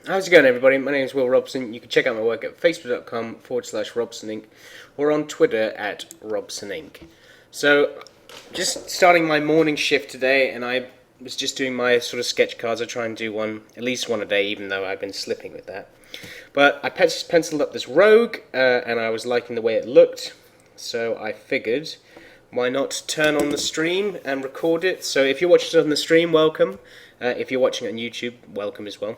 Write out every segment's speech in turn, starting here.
How's it going, everybody? My name is Will Robson. You can check out my work at facebook.com/RobsonInc or on Twitter at RobsonInc. So, just starting my morning shift today, and I was just doing my sort of sketch cards. I try and do at least one a day, even though I've been slipping with that. But I penciled up this Rogue, and I was liking the way it looked, so I figured, why not turn on the stream and record it? So if you're watching it on the stream, welcome. If you're watching it on YouTube, welcome as well.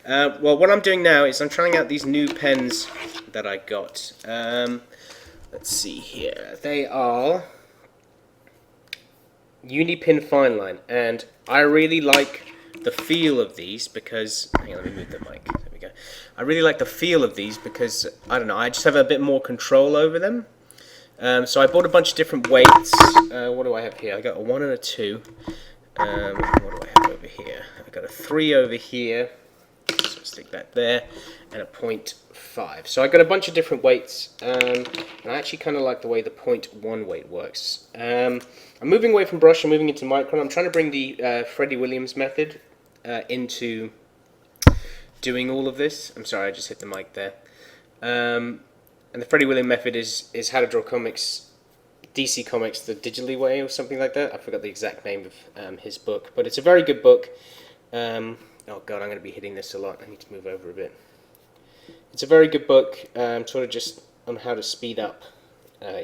Well, what I'm doing now is I'm trying out these new pens that I got. Let's see here. They are Unipin Fine Line, and I really like the feel of these because... Hang on, let me move the mic. There we go. I really like the feel of these because, I don't know, I just have a bit more control over them. So I bought a bunch of different weights. What do I have here? I got a 1 and a 2. What do I have over here? I've got a 3 over here, so stick that there, and a 0.5. So I got a bunch of different weights, and I actually kind of like the way the 0.1 weight works. I'm moving away from brush, I'm moving into micron. I'm trying to bring the Freddie Williams method into doing all of this. I'm sorry, I just hit the mic there. And the Freddie Williams method is how to draw comics, DC Comics the digitally way or something like that. I forgot the exact name of his book, but it's a very good book. Oh god, I'm going to be hitting this a lot. I need to move over a bit. It's a very good book, sort of just on how to speed up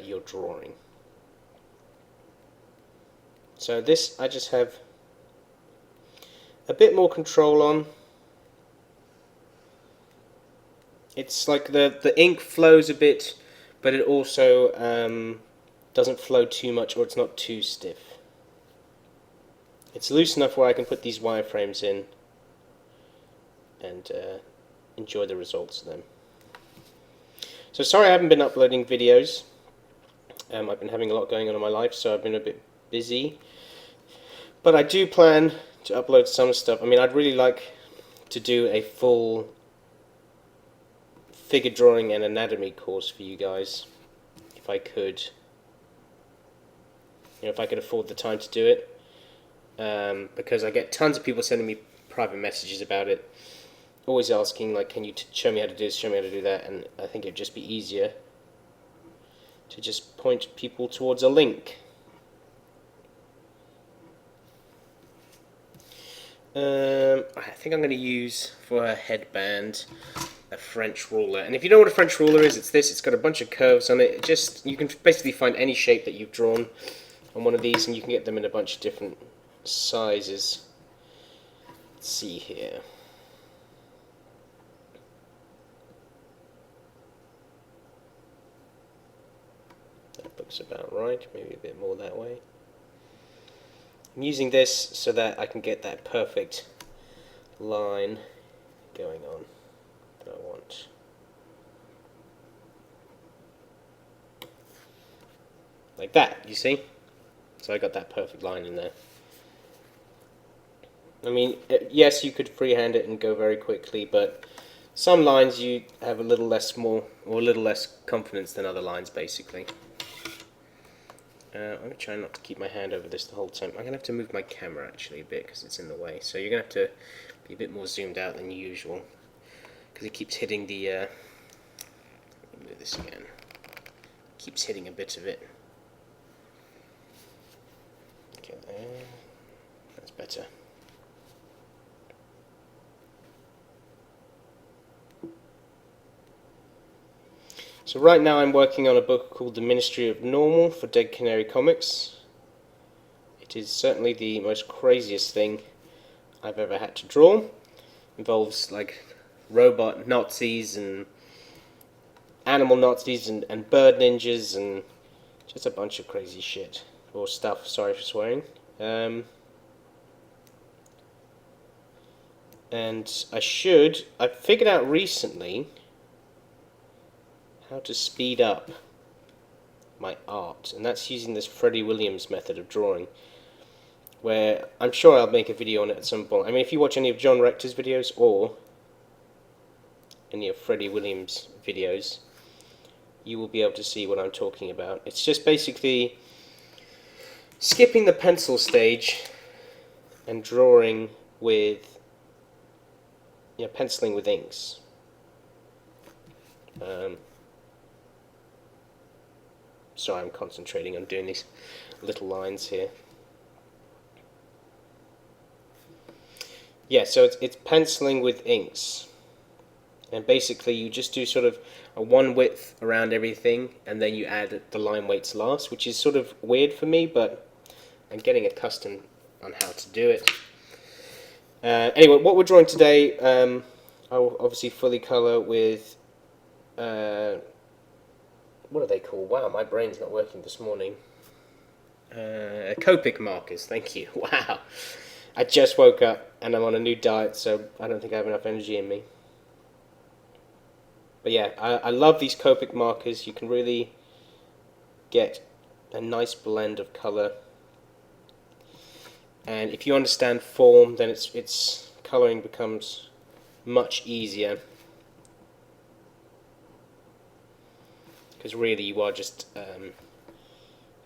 your drawing. So this I just have a bit more control on. It's like the ink flows a bit, but it also doesn't flow too much, or it's not too stiff. It's loose enough where I can put these wireframes in and enjoy the results of them. So sorry I haven't been uploading videos. I've been having a lot going on in my life, so I've been a bit busy. But I do plan to upload some stuff. I mean, I'd really like to do a full figure drawing and anatomy course for you guys, if I could. You know, if I could afford the time to do it, because I get tons of people sending me private messages about it, always asking, like, can you show me how to do this, show me how to do that, and I think it'd just be easier to just point people towards a link. I think I'm going to use, for a headband, a French ruler. And if you know what a French ruler is, it's this. It's got a bunch of curves on it. You can basically find any shape that you've drawn on one of these, and you can get them in a bunch of different sizes. Let's see here. That looks about right, maybe a bit more that way. I'm using this so that I can get that perfect line going on that I want. Like that, you see? So I got that perfect line in there. I mean, yes, you could freehand it and go very quickly, but some lines you have a little less confidence than other lines, basically. I'm going to try not to keep my hand over this the whole time. I'm going to have to move my camera actually a bit because it's in the way. So you're going to have to be a bit more zoomed out than usual because it keeps hitting the... let me do this again. Keeps hitting a bit of it. Okay, there. That's better. So right now I'm working on a book called The Ministry of Normal for Dead Canary Comics. It is certainly the most craziest thing I've ever had to draw. Involves like robot Nazis and animal Nazis and bird ninjas and just a bunch of crazy shit. Or stuff, sorry for swearing. And I've figured out recently how to speed up my art, and that's using this Freddie Williams method of drawing, where I'm sure I'll make a video on it at some point. I mean, if you watch any of John Rector's videos or any of Freddie Williams' videos, you will be able to see what I'm talking about. It's just basically skipping the pencil stage and drawing with penciling with inks. Sorry, I'm concentrating on doing these little lines here. Yeah, so it's penciling with inks. And basically you just do sort of a one width around everything, and then you add the line weights last, which is sort of weird for me, but I'm getting accustomed on how to do it. Anyway, what we're drawing today, I will obviously fully colour with, what are they called? Wow, my brain's not working this morning. Copic Markers, thank you. Wow. I just woke up and I'm on a new diet, so I don't think I have enough energy in me. But yeah, I love these Copic markers. You can really get a nice blend of colour. And if you understand form, then it's colouring becomes much easier. Because really you are just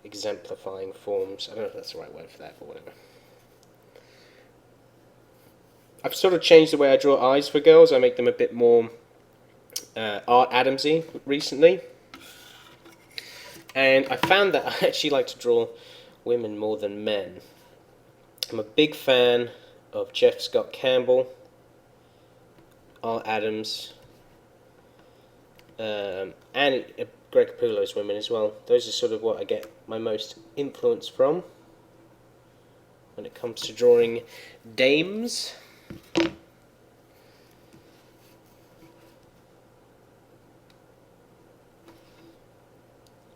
exemplifying forms. I don't know if that's the right word for that, but whatever. I've sort of changed the way I draw eyes for girls. I make them a bit more Art Adamsy recently. And I found that I actually like to draw women more than men. I'm a big fan of Jeff Scott Campbell, Art Adams, and Greg Capullo's women as well. Those are sort of what I get my most influence from when it comes to drawing dames.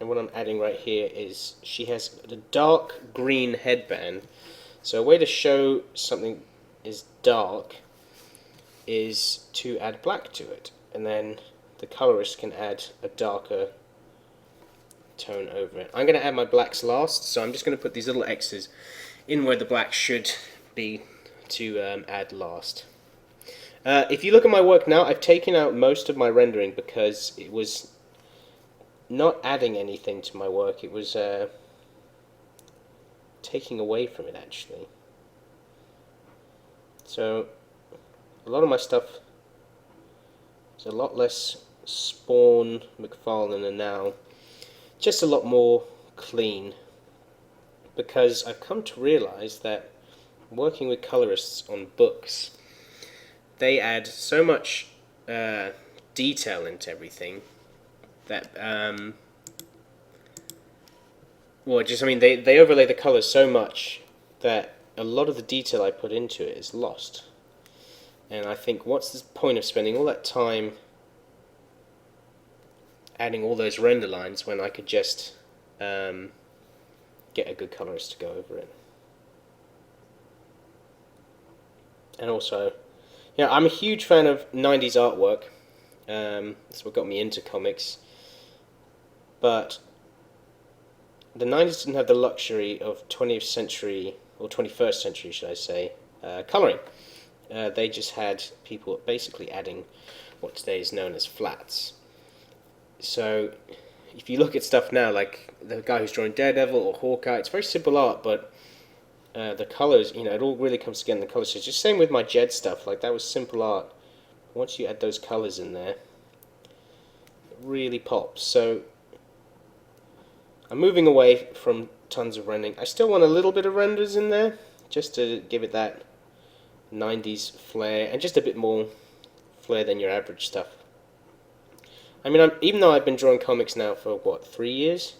And what I'm adding right here is she has a dark green headband. So a way to show something is dark is to add black to it, and then the colorist can add a darker tone over it. I'm going to add my blacks last, so I'm just going to put these little X's in where the black should be to add last. If you look at my work now, I've taken out most of my rendering because it was not adding anything to my work. It was taking away from it, actually. So a lot of my stuff is a lot less Spawn, McFarlane, and now just a lot more clean, because I've come to realize that working with colorists on books, they add so much detail into everything that they overlay the colors so much that a lot of the detail I put into it is lost. And I think, what's the point of spending all that time adding all those render lines when I could just get a good colorist to go over it? And also, I'm a huge fan of 90s artwork. That's what got me into comics. But the 90s didn't have the luxury of 20th century, or 21st century should I say, colouring. They just had people basically adding what today is known as flats. So if you look at stuff now, like the guy who's drawing Daredevil or Hawkeye, it's very simple art, but the colours, it all really comes together in the colours. So it's just same with my Jed stuff, like that was simple art. Once you add those colours in there, it really pops. So I'm moving away from tons of rendering. I still want a little bit of renders in there, just to give it that 90s flair, and just a bit more flair than your average stuff. I mean, even though I've been drawing comics now for, 3 years,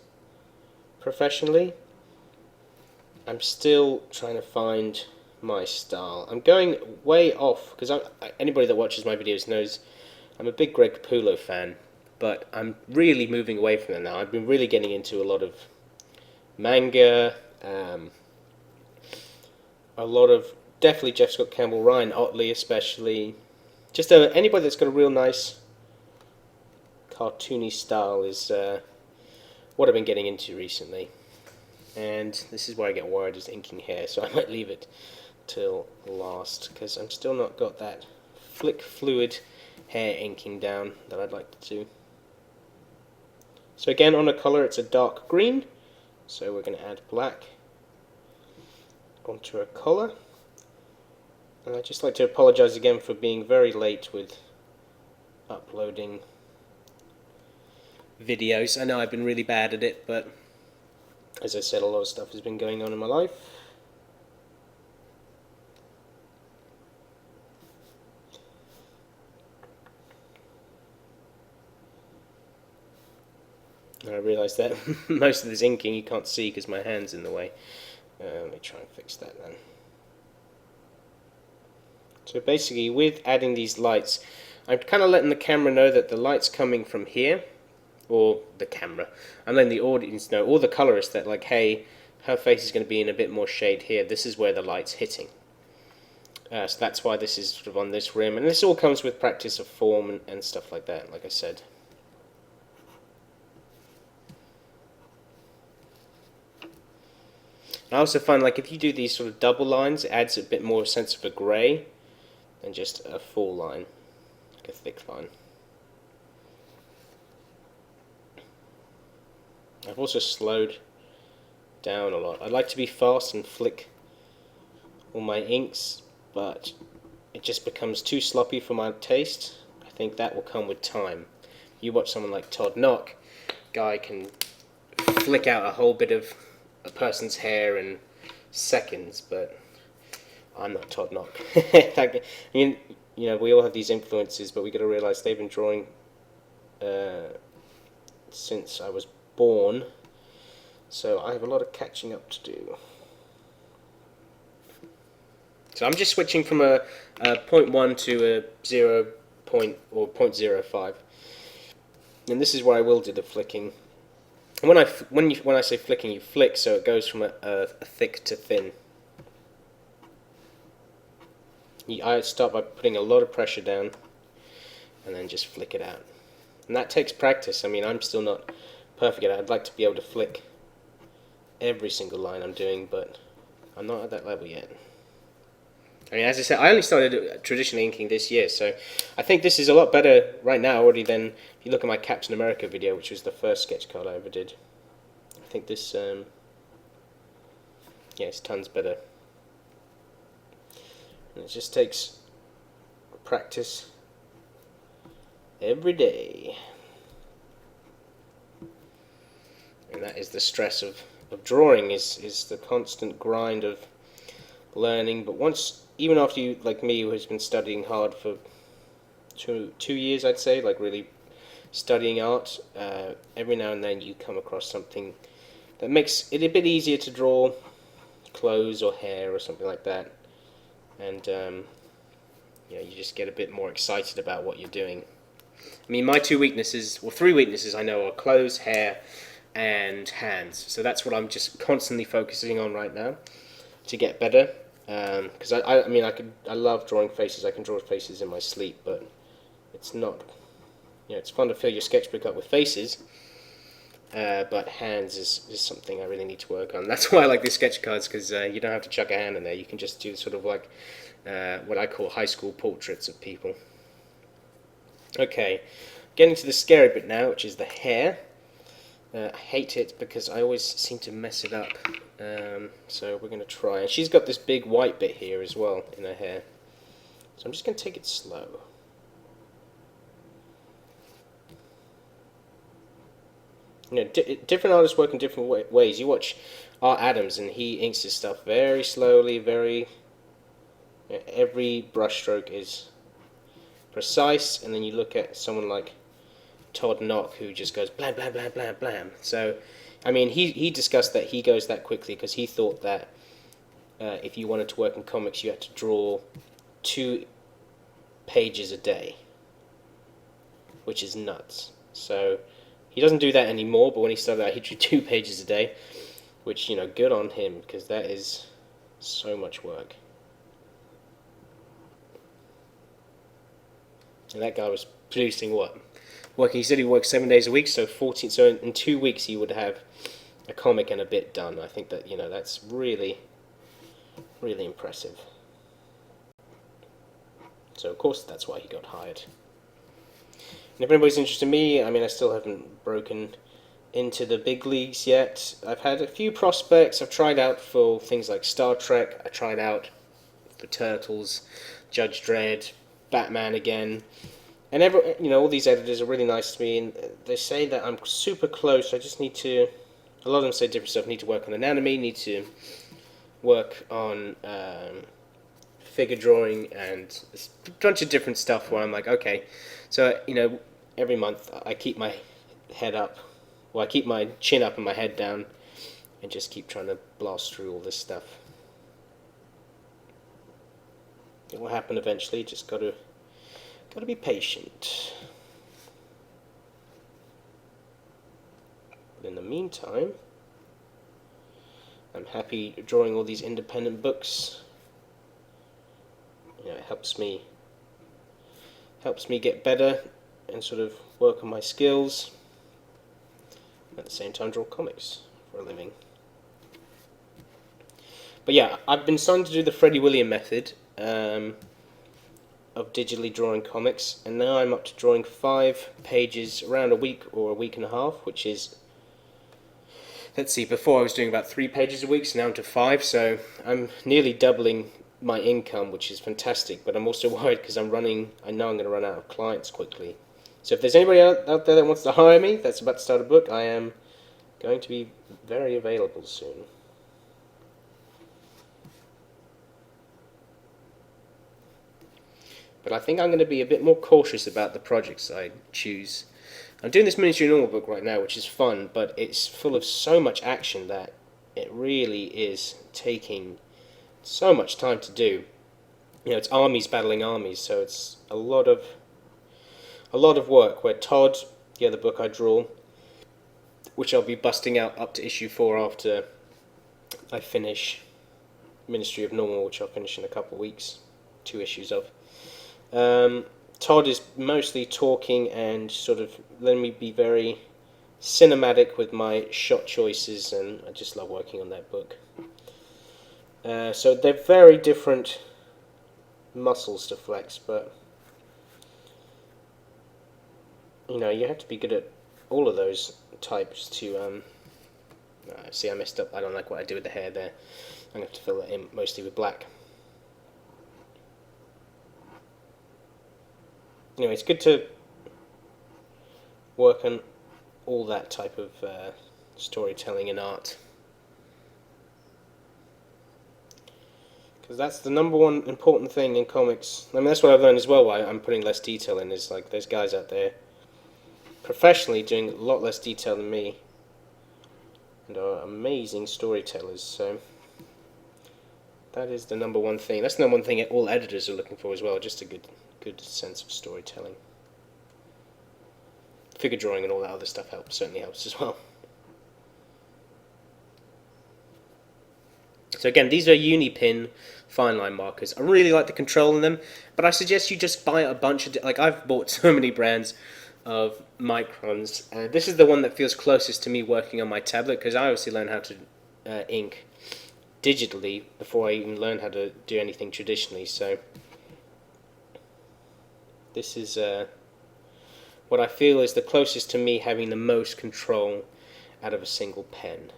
professionally, I'm still trying to find my style. I'm going way off, because anybody that watches my videos knows I'm a big Greg Capullo fan. But I'm really moving away from it now. I've been really getting into a lot of manga, a lot of definitely Jeff Scott Campbell, Ryan Otley especially. Just anybody that's got a real nice cartoony style is what I've been getting into recently. And this is where I get worried, is inking hair, so I might leave it till last, because I'm still not got that flick fluid hair inking down that I'd like to do. So again, on a colour it's a dark green, so we're going to add black onto a collar. And I'd just like to apologize again for being very late with uploading videos. I know I've been really bad at it, but as I said, a lot of stuff has been going on in my life. And I realise that most of this inking you can't see because my hand's in the way. Let me try and fix that then. So basically, with adding these lights, I'm kind of letting the camera know that the light's coming from here, or the camera. I'm letting the audience know, or the colorist, that like, hey, her face is going to be in a bit more shade here. This is where the light's hitting. So that's why this is sort of on this rim, and this all comes with practice of form and stuff like that, like I said. I also find like if you do these sort of double lines, it adds a bit more sense of a grey than just a full line, like a thick line. I've also slowed down a lot. I'd like to be fast and flick all my inks, but it just becomes too sloppy for my taste. I think that will come with time. You watch someone like Todd Knock, guy can flick out a whole bit of a person's hair in seconds, but I'm not Todd Knock. You know, we all have these influences, but we got to realize they've been drawing since I was born, so I have a lot of catching up to do. So I'm just switching from a 0.1 to a 0. Or 0.05, and this is where I will do the flicking. And when I say flicking, you flick so it goes from a thick to thin. I start by putting a lot of pressure down, and then just flick it out. And that takes practice. I mean, I'm still not perfect at it. I'd like to be able to flick every single line I'm doing, but I'm not at that level yet. I mean, as I said, I only started traditional inking this year, so I think this is a lot better right now already than if you look at my Captain America video, which was the first sketch card I ever did. I think this, yeah, it's tons better. And it just takes practice every day. And that is the stress of drawing, is the constant grind of learning. But once, even after you, like me, who has been studying hard for two years, I'd say, like really studying art, every now and then you come across something that makes it a bit easier to draw clothes or hair or something like that, and yeah, you just get a bit more excited about what you're doing. I mean, my two weaknesses, or three weaknesses I know, are clothes, hair, and hands. So that's what I'm just constantly focusing on right now to get better. Because I mean, I love drawing faces. I can draw faces in my sleep, but it's not, you know, it's fun to fill your sketchbook up with faces, but hands is something I really need to work on. That's why I like these sketch cards, because you don't have to chuck a hand in there. You can just do sort of like what I call high school portraits of people. Okay, getting to the scary bit now, which is the hair. I hate it because I always seem to mess it up. So we're going to try. And she's got this big white bit here as well in her hair. So I'm just going to take it slow. You know, different artists work in different ways. You watch Art Adams, and he inks his stuff very slowly, very... You know, every brushstroke is precise, and then you look at someone like Todd Knock, who just goes blam, blam, blam, blam, blam. So, I mean, he discussed that he goes that quickly because he thought that if you wanted to work in comics, you had to draw 2 pages a day, which is nuts. So, he doesn't do that anymore, but when he started out, he drew 2 pages a day, which, you know, good on him, because that is so much work. And that guy was producing what? Working, he said he worked 7 days a week, so 14. So in 2 weeks he would have a comic and a bit done. I think that, you know, that's really, really impressive. So of course that's why he got hired. And if anybody's interested in me, I mean, I still haven't broken into the big leagues yet. I've had a few prospects. I've tried out for things like Star Trek. I tried out the Turtles, Judge Dredd, Batman again. And all these editors are really nice to me, and they say that I'm super close. I just need to. A lot of them say different stuff. Need to work on anatomy. Need to work on figure drawing and a bunch of different stuff. Where I'm like, okay, so every month I keep my head up, well, I keep my chin up and my head down, and just keep trying to blast through all this stuff. It will happen eventually. Just gotta be patient. But in the meantime, I'm happy drawing all these independent books. It helps me get better and sort of work on my skills. At the same time, draw comics for a living. But yeah, I've been starting to do the Freddie William method of digitally drawing comics, and now I'm up to drawing 5 pages around a week or a week and a half, which is, let's see, before I was doing about 3 pages a week, so now I'm to 5, so I'm nearly doubling my income, which is fantastic, but I'm also worried because I know I'm going to run out of clients quickly. So if there's anybody out there that wants to hire me, that's about to start a book, I am going to be very available soon. But I think I'm going to be a bit more cautious about the projects I choose. I'm doing this miniature normal book right now, which is fun, but it's full of so much action that it really is taking so much time to do. It's armies battling armies, so it's a lot of work. Where Todd, the other book I draw, which I'll be busting out up to issue 4 after I finish Ministry of Normal, which I'll finish in a couple of weeks, 2 issues of. Todd is mostly talking and sort of letting me be very cinematic with my shot choices, and I just love working on that book. So they're very different muscles to flex, but you have to be good at all of those types to see, I messed up. I don't like what I do with the hair there. I'm going to have to fill it in mostly with black. Anyway, it's good to work on all that type of storytelling and art, because that's the number one important thing in comics. I mean, that's what I've learned as well, why I'm putting less detail in, is like there's guys out there professionally doing a lot less detail than me and are amazing storytellers, so that is the number one thing. That's the number one thing all editors are looking for as well, just a good sense of storytelling. Figure drawing and all that other stuff certainly helps as well. So again, these are Unipin fine line markers. I really like the control in them, but I suggest you just buy a bunch of, I've bought so many brands of microns. This is the one that feels closest to me working on my tablet, because I obviously learned how to ink digitally before I even learned how to do anything traditionally, so this is what I feel is the closest to me having the most control out of a single pen.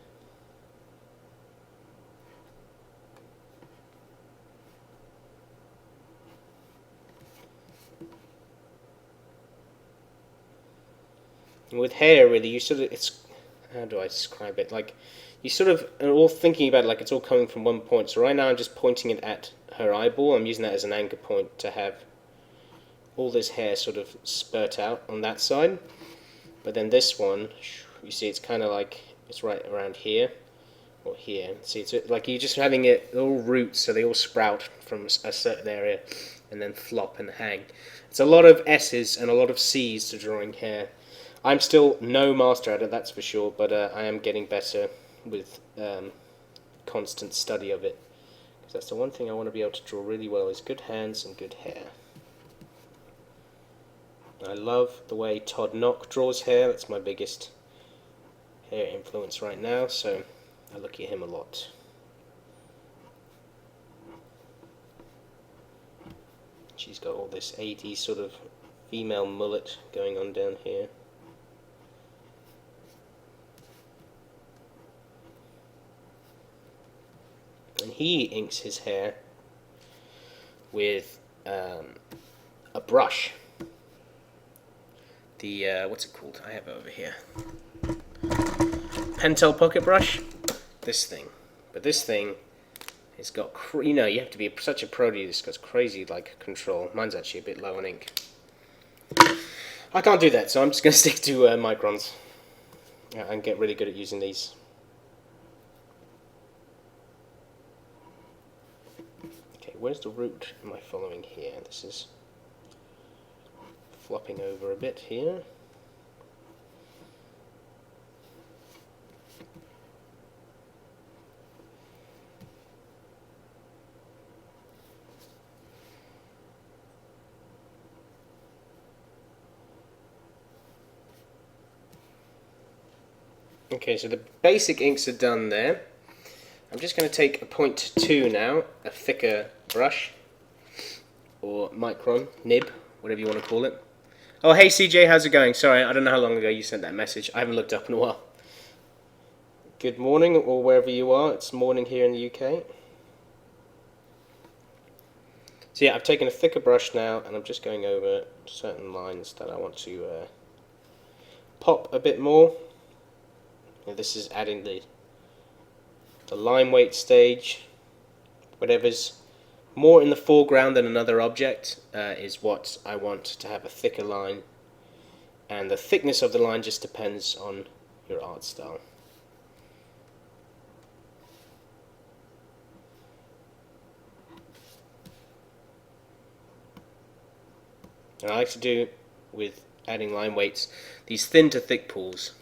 And with hair, really, you sort of, how do I describe it? Like, you sort of are all thinking about it like it's all coming from one point. So right now I'm just pointing it at her eyeball. I'm using that as an anchor point to have all this hair sort of spurt out on that side. But then this one, you see, it's kind of like it's right around here or here. See, it's like you're just having it all roots, so they all sprout from a certain area and then flop and hang. It's a lot of S's and a lot of C's to drawing hair. I'm still no master at it, that's for sure, but I am getting better with constant study of it. Because that's the one thing I want to be able to draw really well, is good hands and good hair. I love the way Todd Knock draws hair. That's my biggest hair influence right now, so I look at him a lot. She's got all this 80s sort of female mullet going on down here. And he inks his hair with a brush. The what's it called? I have it over here. Pentel pocket brush. This thing, but this thing has got you know, you have to be such a pro to use this. It's got crazy like control. Mine's actually a bit low on ink. I can't do that, so I'm just going to stick to microns and get really good at using these. Okay, where's the route am I following here? This is flopping over a bit here. Okay, so the basic inks are done there. I'm just going to take a 0.2 now, a thicker brush, or micron, nib, whatever you want to call it. Oh, hey CJ, how's it going? Sorry, I don't know how long ago you sent that message. I haven't looked up in a while. Good morning, or wherever you are. It's morning here in the UK. So yeah, I've taken a thicker brush now, and I'm just going over certain lines that I want to pop a bit more. And this is adding the line weight stage. Whatever's more in the foreground than another object is what I want to have a thicker line, and the thickness of the line just depends on your art style. And I like to do with adding line weights these thin to thick pools.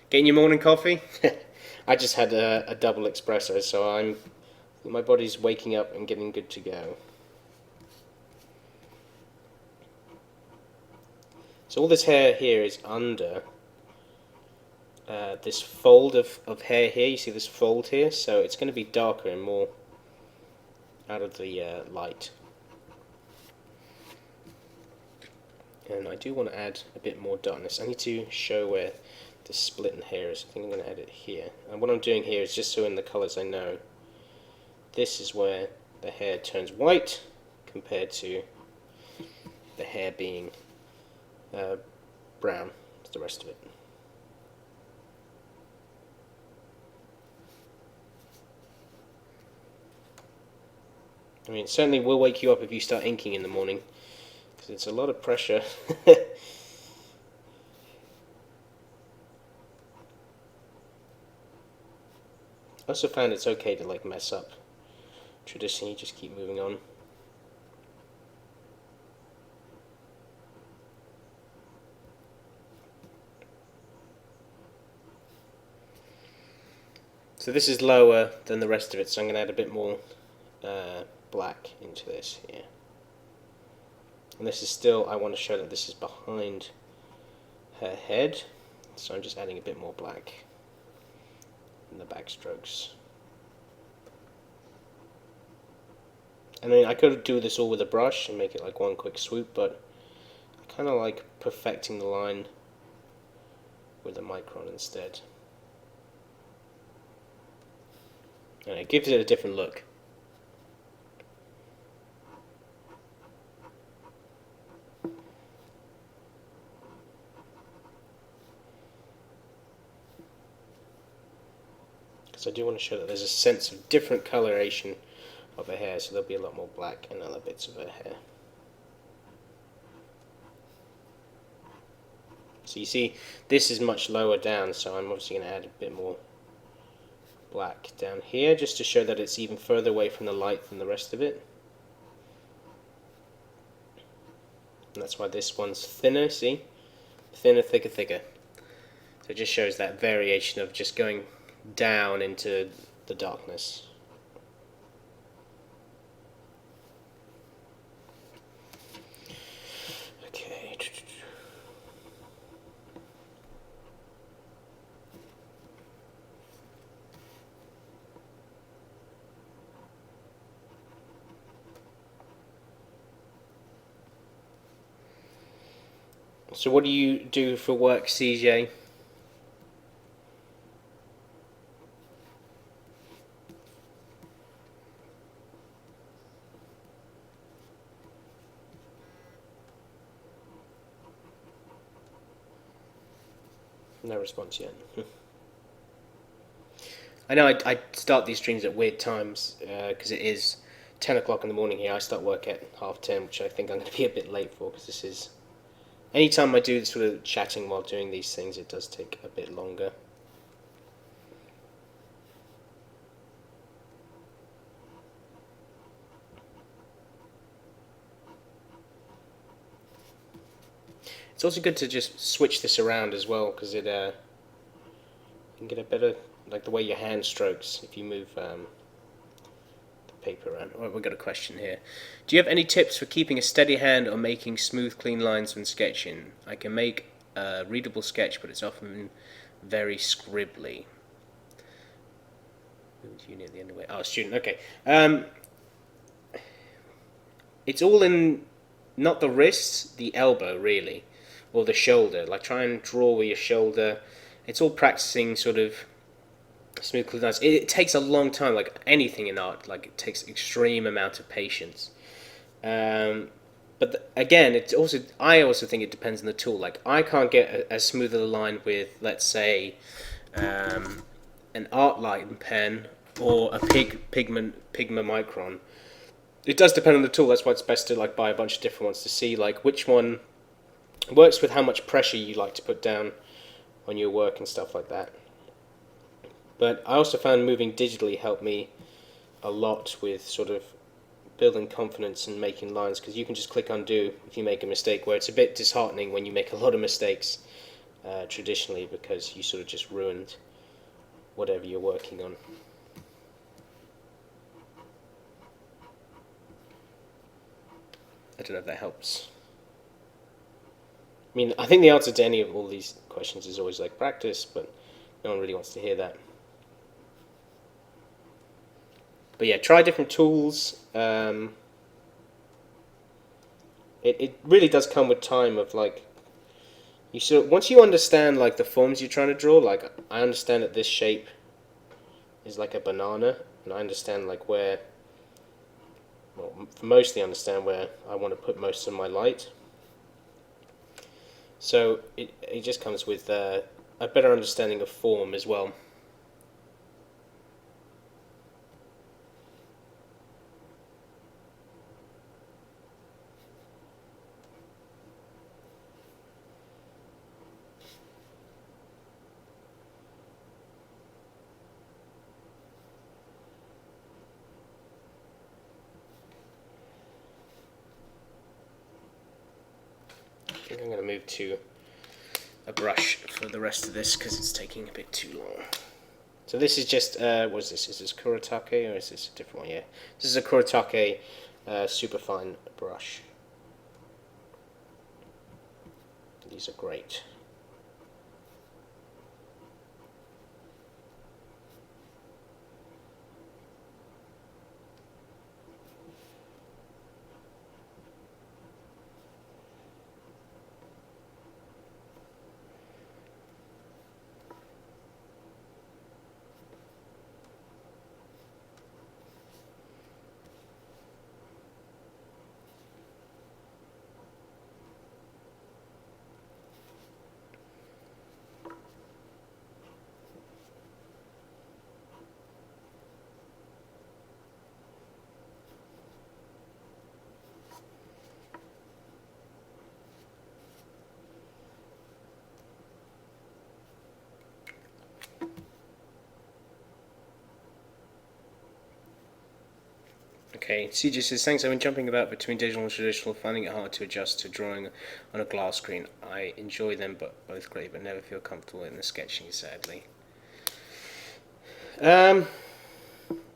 Getting your morning coffee? I just had a double espresso, so my body's waking up and getting good to go. So all this hair here is under this fold of hair here. You see this fold here? So it's going to be darker and more out of the light. And I do want to add a bit more darkness. I need to show where this split in hair is. I think I'm going to add it here. And what I'm doing here is just so in the colours I know this is where the hair turns white compared to the hair being brown as the rest of it. I mean, it certainly will wake you up if you start inking in the morning, because it's a lot of pressure. I also found it's okay to like mess up. Traditionally, just keep moving on. So this is lower than the rest of it, so I'm going to add a bit more black into this here. And this is still, I want to show that this is behind her head, so I'm just adding a bit more black in the back strokes. I mean, I could do this all with a brush and make it like one quick swoop, but I kind of like perfecting the line with a micron instead. And it gives it a different look. Because I do want to show that there's a sense of different coloration of her hair, so there'll be a lot more black in other bits of her hair. So you see, this is much lower down, so I'm obviously going to add a bit more black down here, just to show that it's even further away from the light than the rest of it. And that's why this one's thinner, see? Thinner, thicker, thicker. So it just shows that variation of just going down into the darkness. Okay. So what do you do for work, CJ? No response yet. I know I start these streams at weird times because it is 10 o'clock in the morning here. I start work at 10:30, which I think I'm going to be a bit late for because this is... Anytime I do sort of chatting while doing these things, it does take a bit longer. It's also good to just switch this around as well because it you can get a better, like the way your hand strokes if you move the paper around. Oh, we've got a question here. Do you have any tips for keeping a steady hand or making smooth, clean lines when sketching? I can make a readable sketch, but it's often very scribbly. You near the end of it. Oh, student. Okay. It's all in, not the wrist, the elbow really, or the shoulder. Like try and draw with your shoulder. It's all practicing sort of smooth, clean lines. It takes a long time, like anything in art. Like it takes extreme amount of patience. But again, it's also, I also think it depends on the tool. Like I can't get as smooth a line with, let's say, an art line pen or a Pigma Micron. It does depend on the tool. That's why it's best to like buy a bunch of different ones to see like which one works with how much pressure you like to put down on your work and stuff like that. But I also found moving digitally helped me a lot with sort of building confidence and making lines, because you can just click undo if you make a mistake, where it's a bit disheartening when you make a lot of mistakes traditionally because you sort of just ruined whatever you're working on. I don't know if that helps. I mean, I think the answer to any of all these questions is always like practice, but no one really wants to hear that. But yeah, try different tools. It really does come with time of like, you sort of, once you understand like the forms you're trying to draw, like I understand that this shape is like a banana, and I understand like where, well, mostly understand where I want to put most of my light. So it just comes with a better understanding of form as well. I think I'm going to move to a brush for the rest of this because it's taking a bit too long. So this is just, what is this? Is this Kuretake or is this a different one? Yeah, this is a Kuretake superfine brush. These are great. Okay, CJ says, thanks, I've been jumping about between digital and traditional, finding it hard to adjust to drawing on a glass screen. I enjoy them, but both great, but never feel comfortable in the sketching, sadly.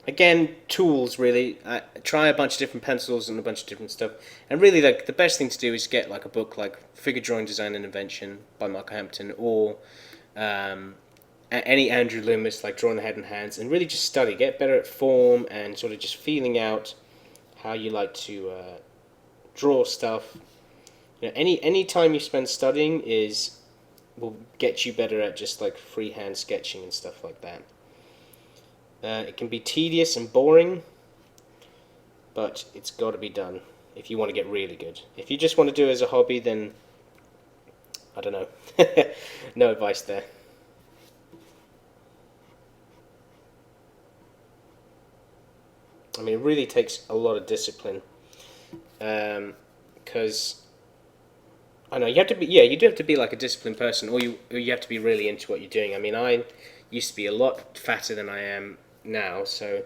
Again, tools, really. Try a bunch of different pencils and a bunch of different stuff. And really, like, the best thing to do is get like a book like Figure Drawing Design and Invention by Mark Hampton, or any Andrew Loomis, like Drawing the Head and Hands, and really just study, get better at form and sort of just feeling out how you like to draw stuff. You know, any time you spend studying will get you better at just like freehand sketching and stuff like that. It can be tedious and boring, but it's got to be done if you want to get really good. If you just want to do it as a hobby, then I don't know. No advice there. I mean, it really takes a lot of discipline, because I know you have to be. Yeah, you do have to be like a disciplined person, or you have to be really into what you're doing. I mean, I used to be a lot fatter than I am now, so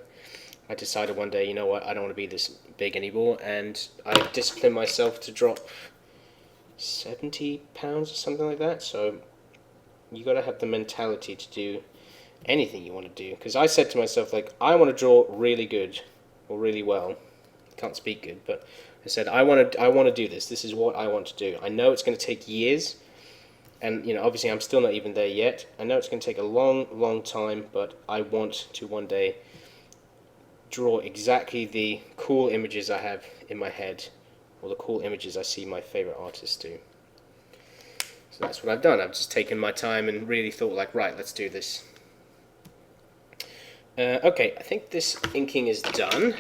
I decided one day, you know what, I don't want to be this big anymore, and I disciplined myself to drop 70 pounds or something like that. So you got to have the mentality to do anything you want to do. Because I said to myself, like, I want to draw really good or really well. Can't speak good, but I said I want to do this. This is what I want to do. I know it's going to take years, and you know, obviously, I'm still not even there yet. I know it's going to take a long, long time, but I want to one day draw exactly the cool images I have in my head, or the cool images I see my favorite artists do. So that's what I've done. I've just taken my time and really thought, like, right, let's do this. Okay, I think this inking is done.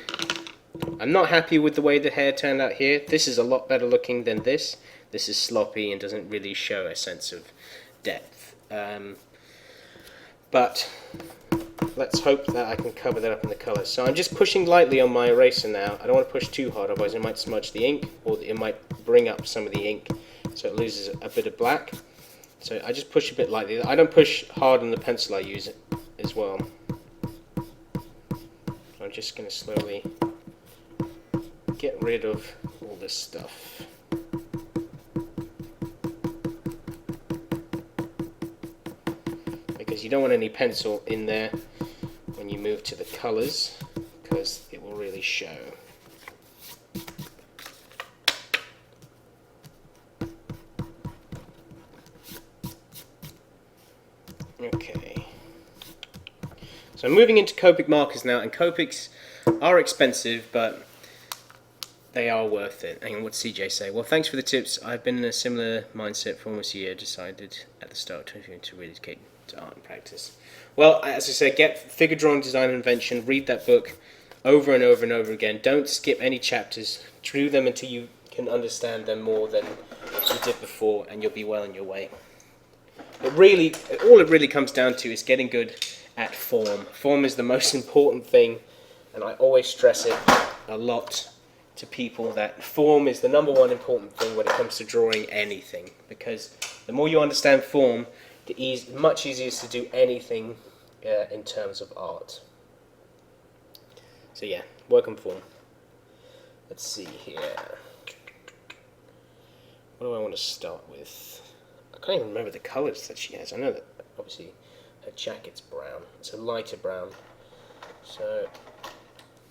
I'm not happy with the way the hair turned out here. This is a lot better looking than this. This is sloppy and doesn't really show a sense of depth. But let's hope that I can cover that up in the colours. So I'm just pushing lightly on my eraser now. I don't want to push too hard, otherwise it might smudge the ink, or it might bring up some of the ink so it loses a bit of black. So I just push a bit lightly. I don't push hard on the pencil I use as well. I'm just going to slowly get rid of all this stuff. Because you don't want any pencil in there when you move to the colours, because it will really show. Okay. So I'm moving into Copic markers now, and Copics are expensive, but they are worth it. Hang on, what's CJ say? Well, thanks for the tips. I've been in a similar mindset for almost a year. Decided at the start of 2020 to really dedicate to art and practice. Well, as I said, get Figure Drawing Design and Invention. Read that book over and over and over again. Don't skip any chapters. Do them until you can understand them more than you did before, and you'll be well on your way. But really, all it really comes down to is getting good at form. Form is the most important thing, and I always stress it a lot to people that form is the number one important thing when it comes to drawing anything, because the more you understand form, the much easier it is to do anything in terms of art. So yeah, work on form. Let's see here. What do I want to start with? I can't even remember the colours that she has. I know that obviously her jacket's brown. It's a lighter brown. So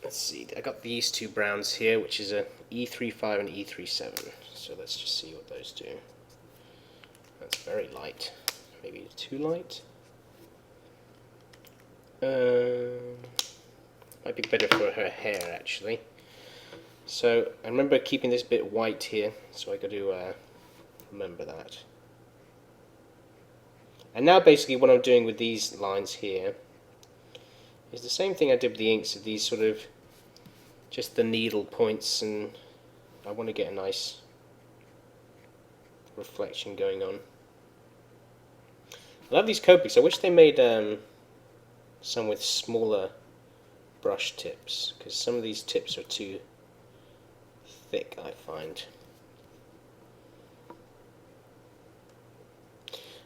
let's see. I got these two browns here, which is a E35 and E37. So let's just see what those do. That's very light. Maybe too light. Might be better for her hair actually. So I remember keeping this bit white here, so I got to remember that. And now basically what I'm doing with these lines here is the same thing I did with the inks, of these sort of just the needle points, and I want to get a nice reflection going on. I love these Copics. I wish they made some with smaller brush tips, because some of these tips are too thick, I find.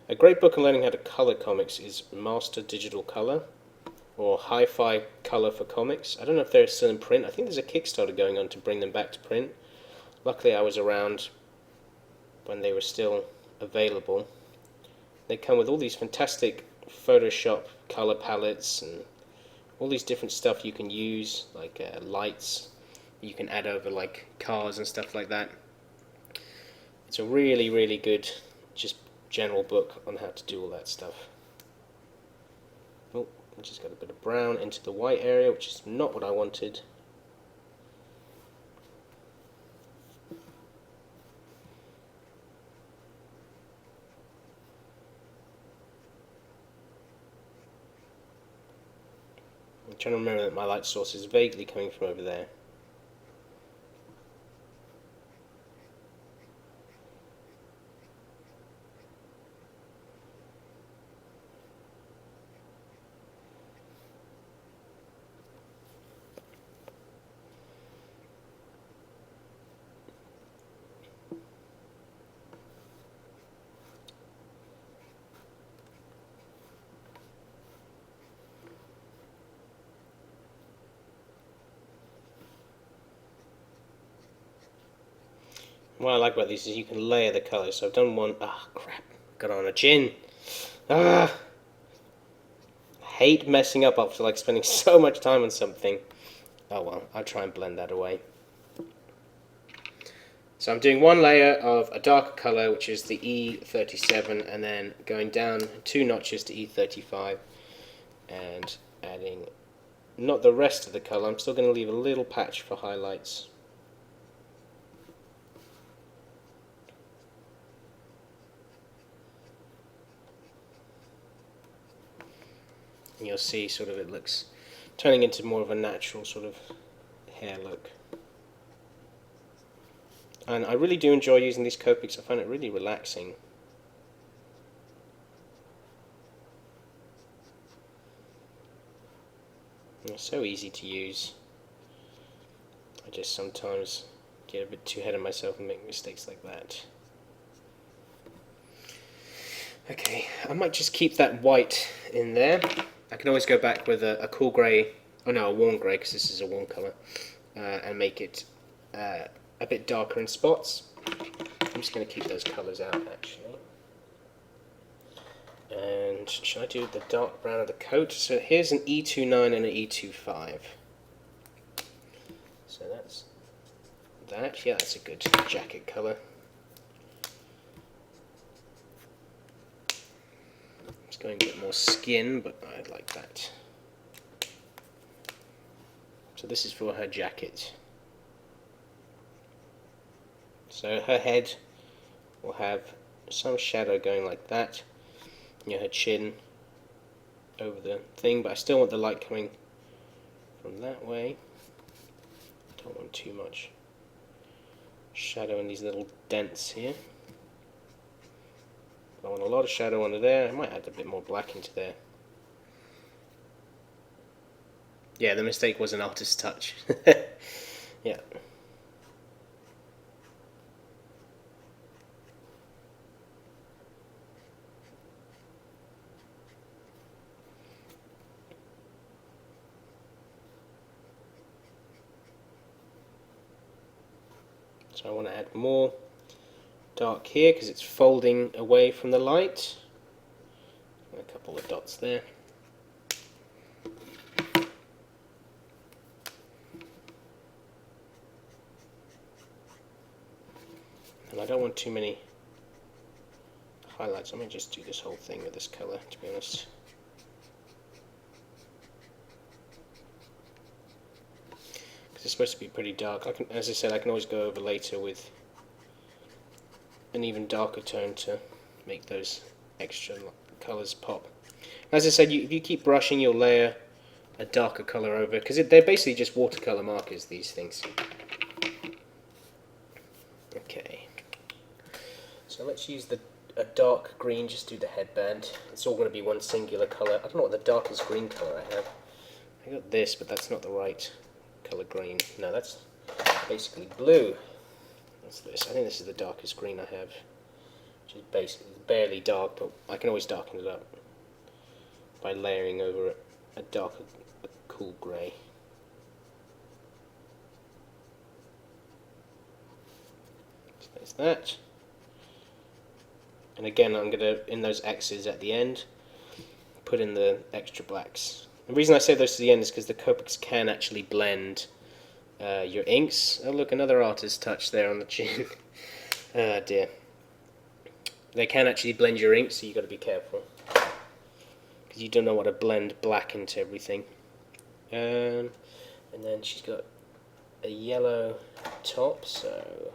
A great book on learning how to color comics is Master Digital Color, or Hi-Fi Color for Comics. I don't know if they're still in print. I think there's a Kickstarter going on to bring them back to print. Luckily I was around when they were still available. They come with all these fantastic Photoshop color palettes and all these different stuff you can use, like lights you can add over like cars and stuff like that. It's a really, really good just general book on how to do all that stuff. Oh, I just got a bit of brown into the white area, which is not what I wanted. I'm trying to remember that my light source is vaguely coming from over there. what I like about these is you can layer the colours. So I've done one. Ah, crap. Got on a chin. Ah. I hate messing up after like spending so much time on something. Oh well, I'll try and blend that away. So I'm doing one layer of a darker colour, which is the E37, and then going down 2 notches to E35, and adding not the rest of the colour. I'm still going to leave a little patch for highlights. And you'll see sort of it looks turning into more of a natural sort of hair look. And I really do enjoy using these Copics. I find it really relaxing. They're so easy to use. I just sometimes get a bit too ahead of myself and make mistakes like that. Okay, I might just keep that white in there. I can always go back with a cool grey, oh no, a warm grey, because this is a warm colour, and make it a bit darker in spots. I'm just going to keep those colours out actually. And should I do the dark brown of the coat? So here's an E29 and an E25. So that's that. Yeah, that's a good jacket colour. It's going a bit more skin, but I like that. So this is for her jacket. So her head will have some shadow going like that. You know, her chin over the thing, but I still want the light coming from that way. Don't want too much shadow in these little dents here. I want a lot of shadow under there. I might add a bit more black into there. Yeah, the mistake was an artist's touch. Yeah. So I want to add more dark here because it's folding away from the light. A couple of dots there. And I don't want too many highlights. I might just do this whole thing with this colour, to be honest. Because it's supposed to be pretty dark. As I said, I can always go over later with an even darker tone to make those extra colours pop. As I said, if you keep brushing, you'll layer a darker colour over, because they're basically just watercolour markers, these things. Okay, so let's use a dark green, just do the headband. It's all going to be one singular colour. I don't know what the darkest green colour I have. I got this, but that's not the right colour green. No, that's basically blue. What's this? I think this is the darkest green I have, which is basically barely dark, but I can always darken it up by layering over a darker, a cool grey. So there's that. And again, I'm going to, in those X's at the end, put in the extra blacks. The reason I say those to the end is because the Copics can actually blend your inks. Oh look, another artist's touch there on the chin. Oh dear. They can actually blend your ink, so you've got to be careful, because you don't know what to blend black into everything. And then she's got a yellow top, so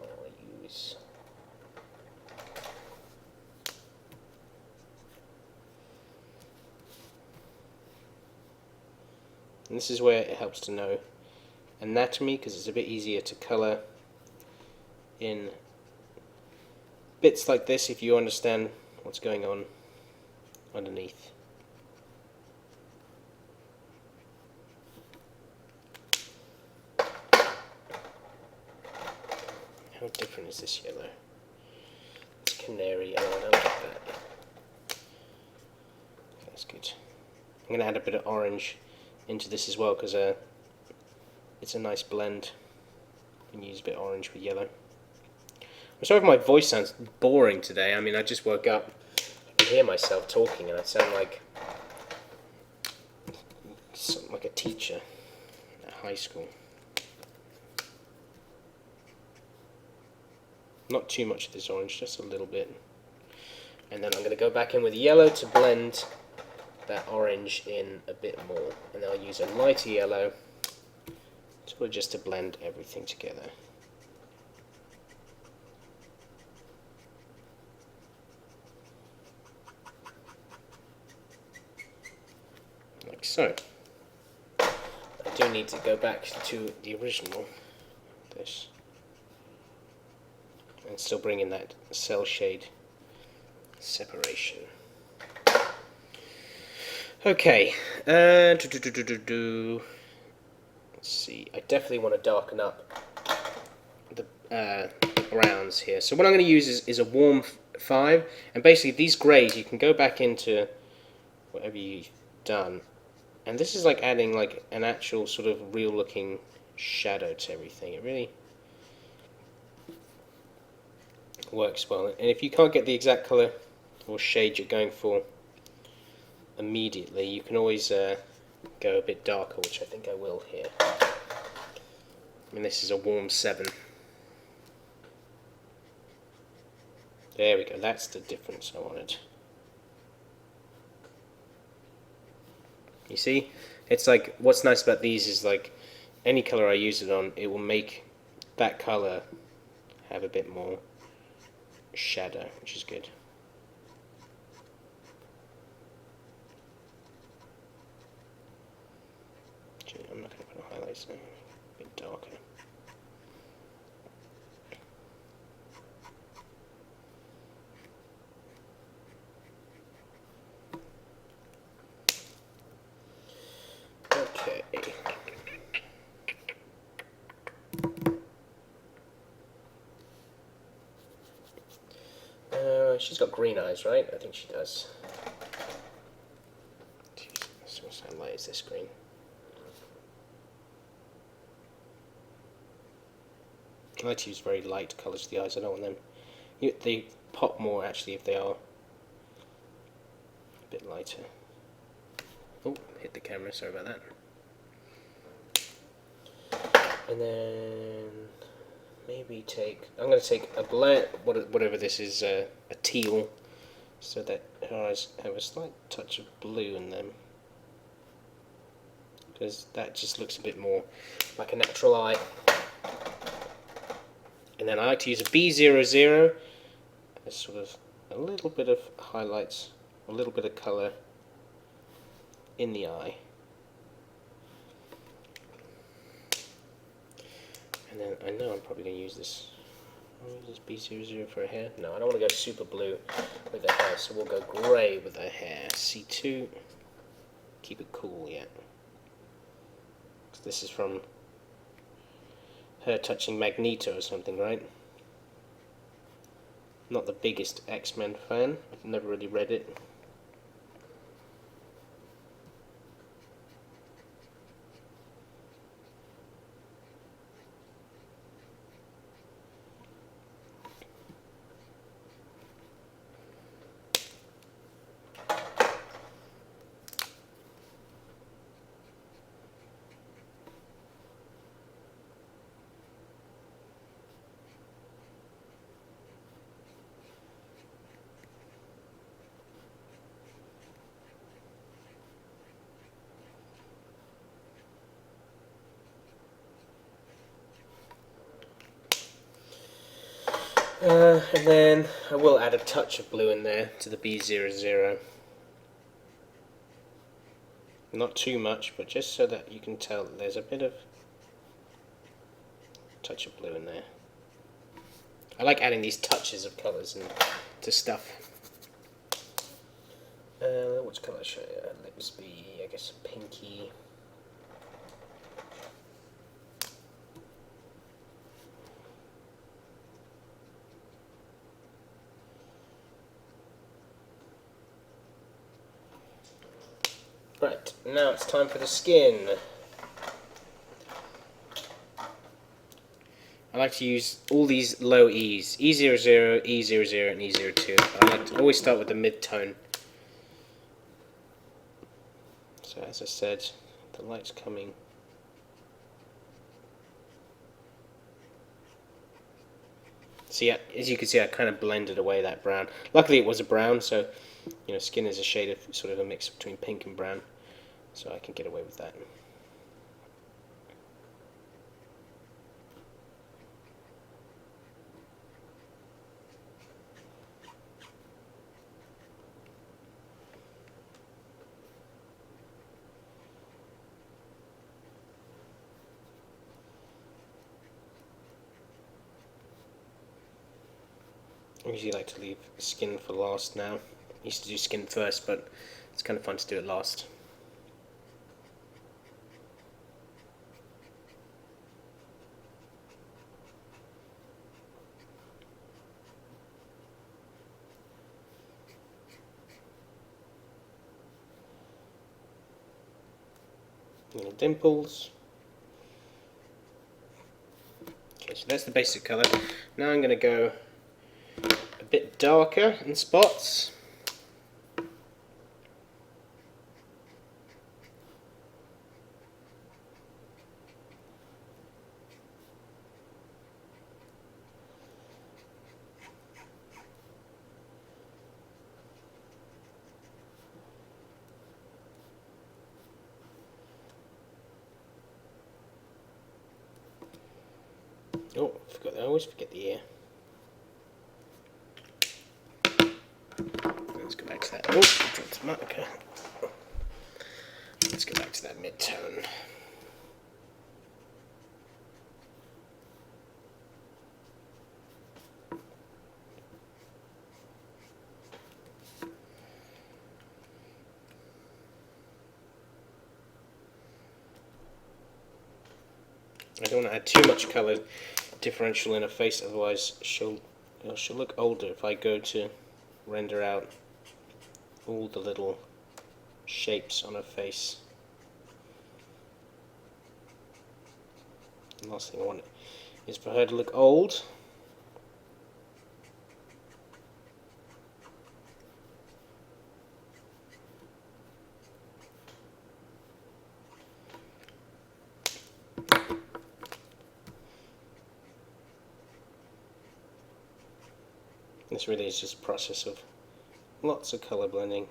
I'll use and this is where it helps to know anatomy, because it's a bit easier to colour in bits like this if you understand what's going on underneath. How different is this yellow? It's canary yellow, I don't like that. That's good. I'm going to add a bit of orange into this as well, because it's a nice blend. You can use a bit of orange with yellow. I'm sorry if my voice sounds boring today. I mean, I just woke up and hear myself talking and I sound like a teacher at high school. Not too much of this orange, just a little bit. And then I'm going to go back in with yellow to blend that orange in a bit more. And then I'll use a lighter yellow sort of just to blend everything together. Like so. I do need to go back to the original, this, and still bring in that cell shade separation. Okay, let's see, I definitely want to darken up the browns here. So what I'm going to use is a warm 5, and basically these greys you can go back into whatever you've done, and this is like adding like an actual sort of real looking shadow to everything. It really works well, and if you can't get the exact colour or shade you're going for immediately, you can always go a bit darker, which I think I will here. I mean, this is a warm 7. There we go, that's the difference I wanted. You see, it's like, what's nice about these is like any colour I use it on, it will make that colour have a bit more shadow, which is good. I'm not going to put highlights there, a bit darker. Okay. She's got green eyes, right? I think she does. Jeez, how light is this green? I like to use very light colours for the eyes. I don't want them. They pop more actually if they are a bit lighter. Oh, hit the camera. Sorry about that. And then maybe I'm going to take a black, whatever this is, a teal, so that her eyes have a slight touch of blue in them, because that just looks a bit more like a natural eye. And then I like to use a B00 as sort of a little bit of highlights, a little bit of colour in the eye. And then I know I'm probably going to use this. I'll use this B00 for her hair. No, I don't want to go super blue with her hair, so we'll go grey with her hair. C2. Keep it cool, yeah. This is from her touching Magneto or something, right? Not the biggest X-Men fan. I've never really read it. And then I will add a touch of blue in there to the B00. Not too much, but just so that you can tell that there's a bit of touch of blue in there. I like adding these touches of colours to stuff. Which colour should lips be? I guess pinky. Right, now it's time for the skin. I like to use all these low E's. E00, E00, and E02. I like to always start with the mid-tone. So as I said, the light's coming. See, as you can see, I kind of blended away that brown. Luckily it was a brown, so, you know, skin is a shade of, sort of a mix between pink and brown. So I can get away with that. I usually like to leave skin for last now. I used to do skin first, but it's kind of fun to do it last. Little dimples. Okay, so that's the basic colour. Now I'm going to go a bit darker in spots. Oh, I always forget the ear. Let's go back to that. Oh, dropped a marker. Let's go back to that mid-tone. I don't want to add too much colour differential in her face, otherwise she'll look older if I go to render out all the little shapes on her face. The last thing I want is for her to look old. This really is just a process of lots of colour blending.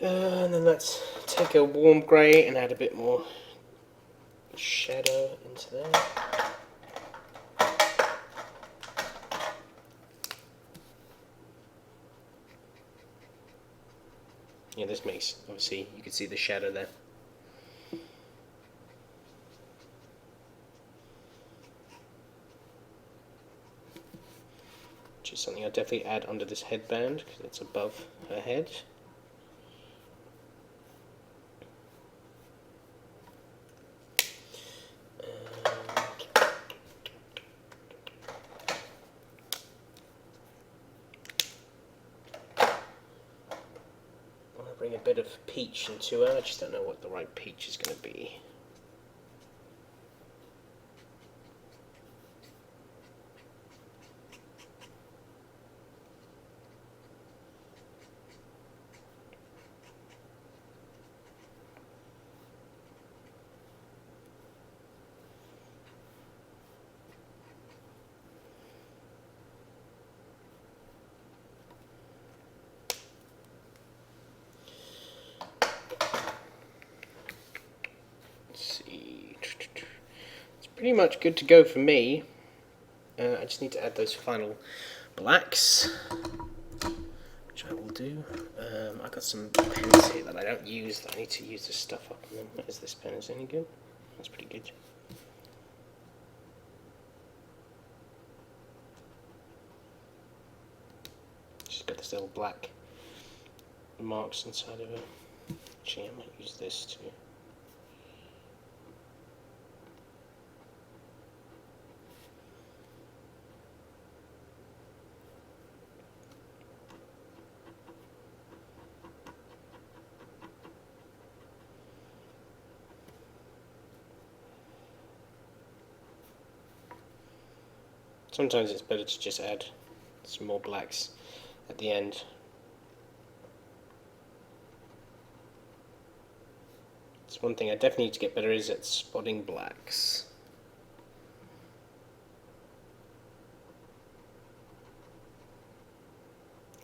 And then let's take a warm grey and add a bit more shadow into there. Yeah, this makes, obviously, you can see the shadow there. Which is something I'll definitely add under this headband, because it's above her head. Bring a bit of peach into her. I just don't know what the right peach is going to be. Pretty much good to go for me. I just need to add those final blacks, which I will do. I've got some pens here that I don't use that I need to use this stuff up on them. Is this pen is any good? That's pretty good. She's got this little black marks inside of her. Actually, I might use this too. Sometimes it's better to just add some more blacks at the end. It's one thing I definitely need to get better is at spotting blacks.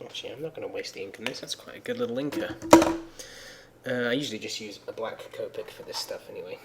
Actually, I'm not going to waste the ink on this. That's quite a good little inker. I usually just use a black Copic for this stuff anyway.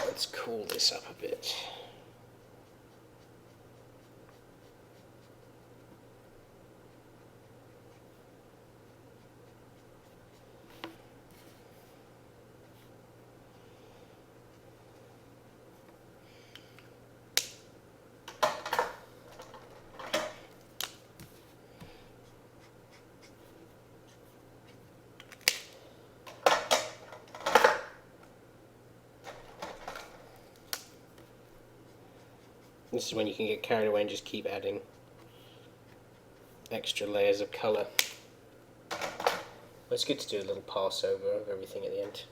Let's cool this up a bit. This is when you can get carried away and just keep adding extra layers of colour. But it's good to do a little pass over of everything at the end.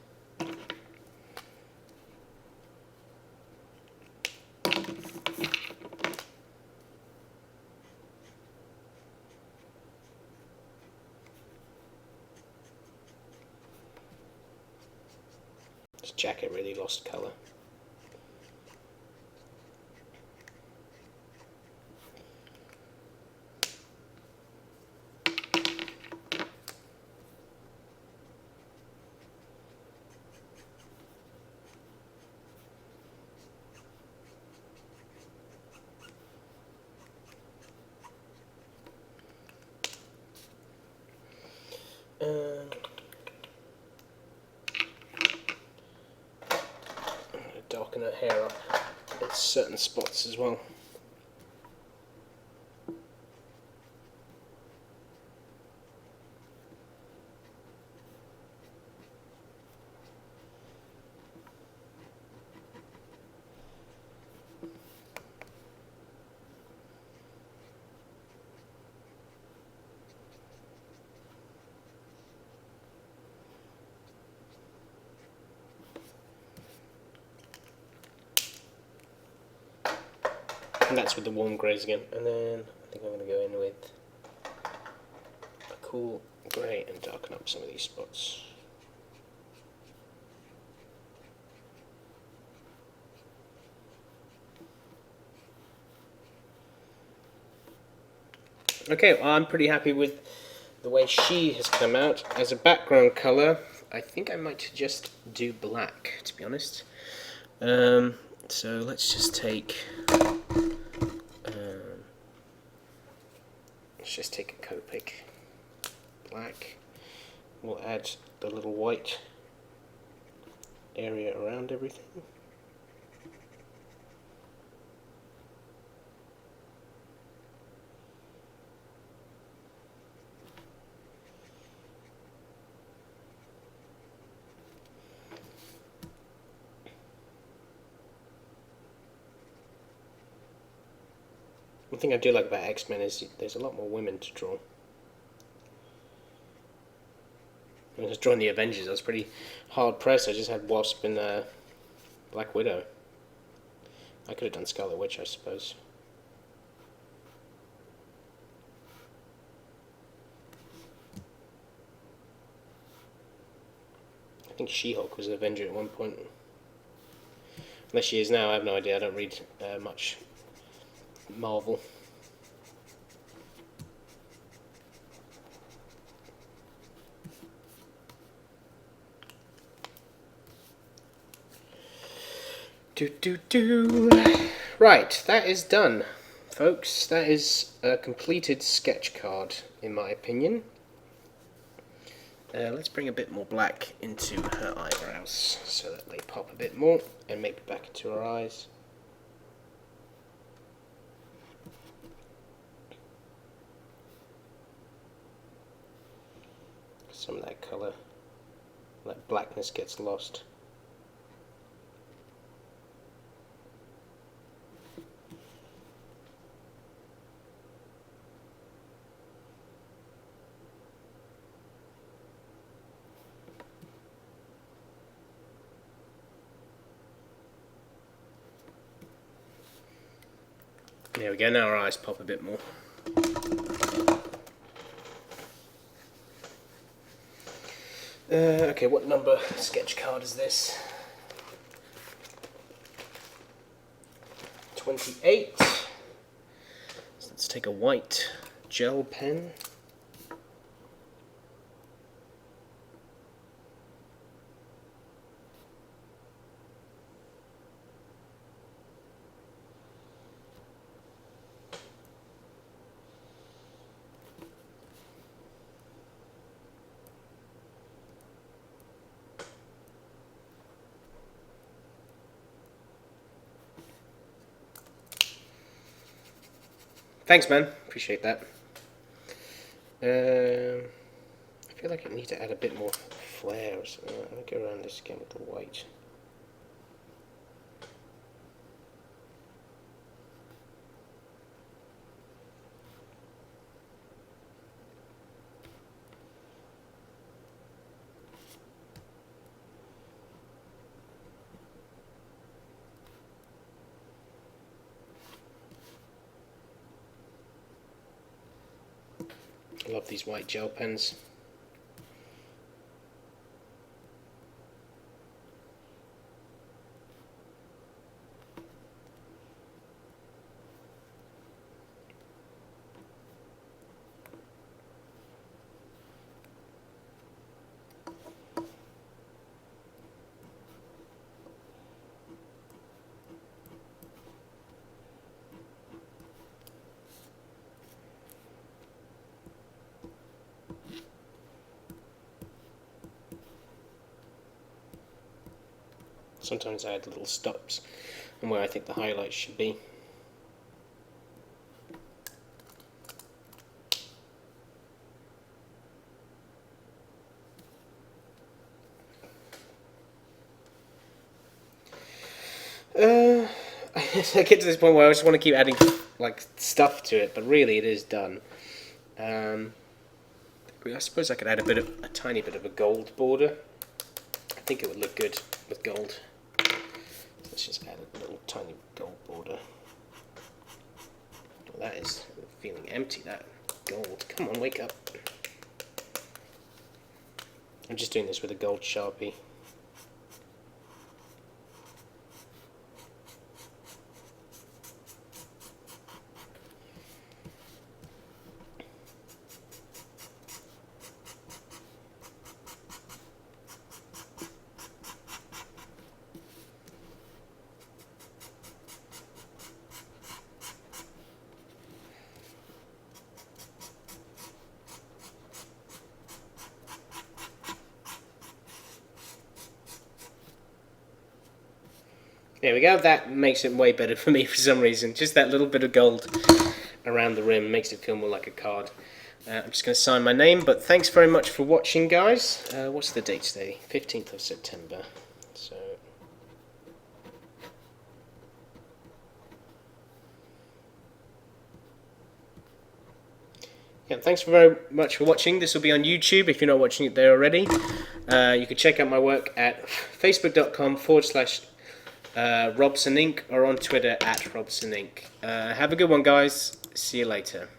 This jacket really lost colour. Darken her hair up in certain spots as well. And that's with the warm greys again. And then I think I'm going to go in with a cool grey and darken up some of these spots. Okay, well, I'm pretty happy with the way she has come out. As a background colour, I think I might just do black, to be honest. So let's just take... let's just take a Copic black. We'll add the little white area around everything. One thing I do like about X-Men is there's a lot more women to draw. When I was drawing the Avengers, I was pretty hard pressed. I just had Wasp and Black Widow. I could have done Scarlet Witch, I suppose. I think She-Hulk was an Avenger at one point. Unless she is now, I have no idea. I don't read much Marvel. Right, that is done, folks. That is a completed sketch card, in my opinion. Let's bring a bit more black into her eyebrows so that they pop a bit more, and maybe back into her eyes. some of that colour, that blackness gets lost. There we go, now our eyes pop a bit more. Okay, what number sketch card is this? 28. So let's take a white gel pen. Thanks, man. Appreciate that. I feel like I need to add a bit more flair or something. I'm going to go around this again with the white. I love these white gel pens. Sometimes I add little stops on where I think the highlights should be. I get to this point where I just want to keep adding like stuff to it, but really it is done. I suppose I could add a tiny bit of a gold border. I think it would look good with gold. Let's just add a little tiny gold border. Well, that is feeling empty, that gold. Come on, wake up. I'm just doing this with a gold Sharpie. There we go, that makes it way better for me for some reason. Just that little bit of gold around the rim makes it feel more like a card. I'm just going to sign my name, but thanks very much for watching, guys. What's the date today? 15th of September. So, yeah, thanks very much for watching. This will be on YouTube if you're not watching it there already. You can check out my work at facebook.com/Robson Inc. or on Twitter @Robson Inc. Have a good one, guys. See you later.